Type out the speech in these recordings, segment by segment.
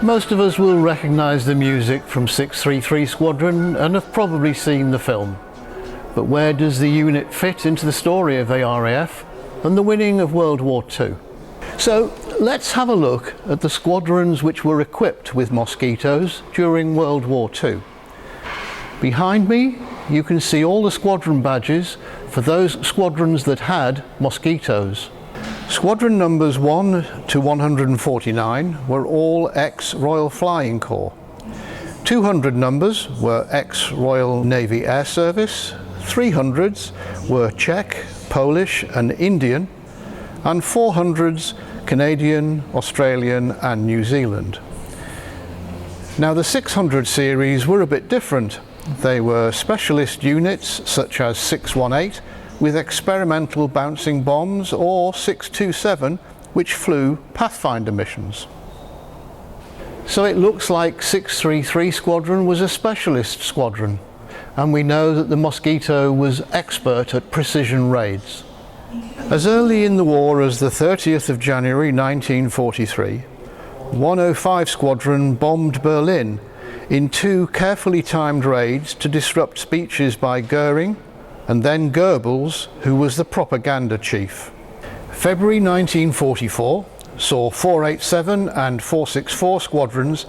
Most of us will recognise the music from 633 Squadron and have probably seen the film. But where does the unit fit into the story of the RAF and the winning of World War II? So let's have a look at the squadrons which were equipped with Mosquitos during World War II. Behind me you can see all the squadron badges for those squadrons that had Mosquitos. Squadron numbers 1 to 149 were all ex-Royal Flying Corps. 200 numbers were ex-Royal Navy Air Service, 300s were Czech, Polish and Indian, and 400s Canadian, Australian and New Zealand. Now the 600 series were a bit different. They were specialist units such as 618 with experimental bouncing bombs, or 627 which flew Pathfinder missions. So it looks like 633 Squadron was a specialist squadron, and we know that the Mosquito was expert at precision raids. As early in the war as the 30th of January 1943, 105 Squadron bombed Berlin in 2 carefully timed raids to disrupt speeches by Goering and then Goebbels, who was the propaganda chief. February 1944 saw 487 and 464 squadrons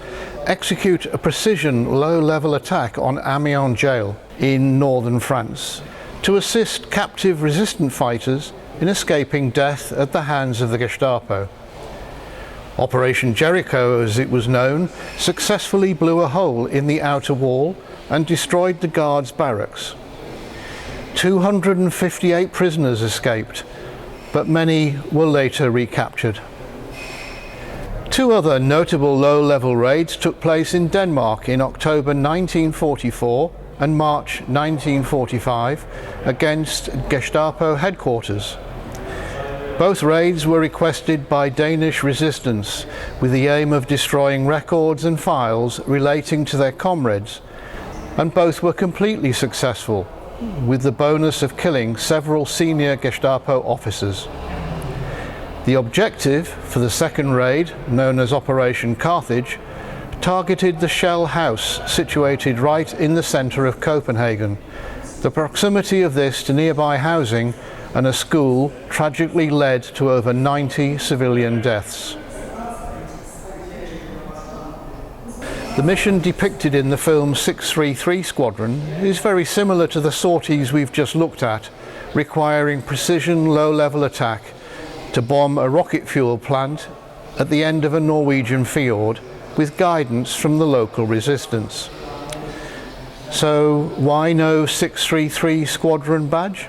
execute a precision low-level attack on Amiens jail in northern France to assist captive resistant fighters in escaping death at the hands of the Gestapo. Operation Jericho, as it was known, successfully blew a hole in the outer wall and destroyed the guards' barracks. 258 prisoners escaped, but many were later recaptured. 2 other notable low-level raids took place in Denmark in October 1944 and March 1945 against Gestapo headquarters. Both raids were requested by Danish resistance with the aim of destroying records and files relating to their comrades, and both were completely successful, with the bonus of killing several senior Gestapo officers. The objective for the second raid, known as Operation Carthage, targeted the Shell House situated right in the centre of Copenhagen. The proximity of this to nearby housing and a school tragically led to over 90 civilian deaths. The mission depicted in the film 633 Squadron is very similar to the sorties we've just looked at, requiring precision low-level attack to bomb a rocket fuel plant at the end of a Norwegian fjord with guidance from the local resistance. So why no 633 Squadron badge?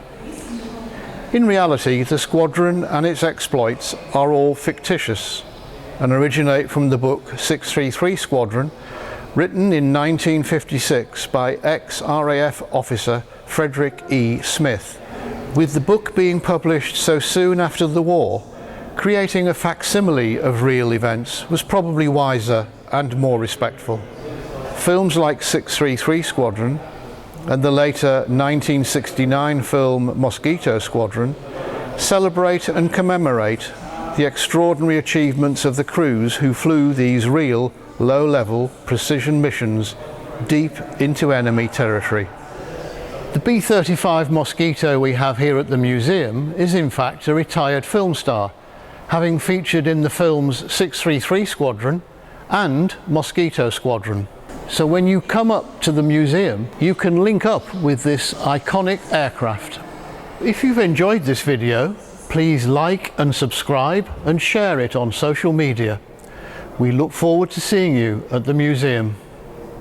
In reality, the squadron and its exploits are all fictitious and originate from the book 633 Squadron, written in 1956 by ex-RAF officer Frederick E. Smith. With the book being published so soon after the war, creating a facsimile of real events was probably wiser and more respectful. Films like 633 Squadron and the later 1969 film Mosquito Squadron celebrate and commemorate the extraordinary achievements of the crews who flew these real, low-level precision missions deep into enemy territory. The B-35 Mosquito we have here at the museum is in fact a retired film star, having featured in the films 633 Squadron and Mosquito Squadron. So when you come up to the museum, you can link up with this iconic aircraft. If you've enjoyed this video, please like and subscribe and share it on social media. We look forward to seeing you at the museum.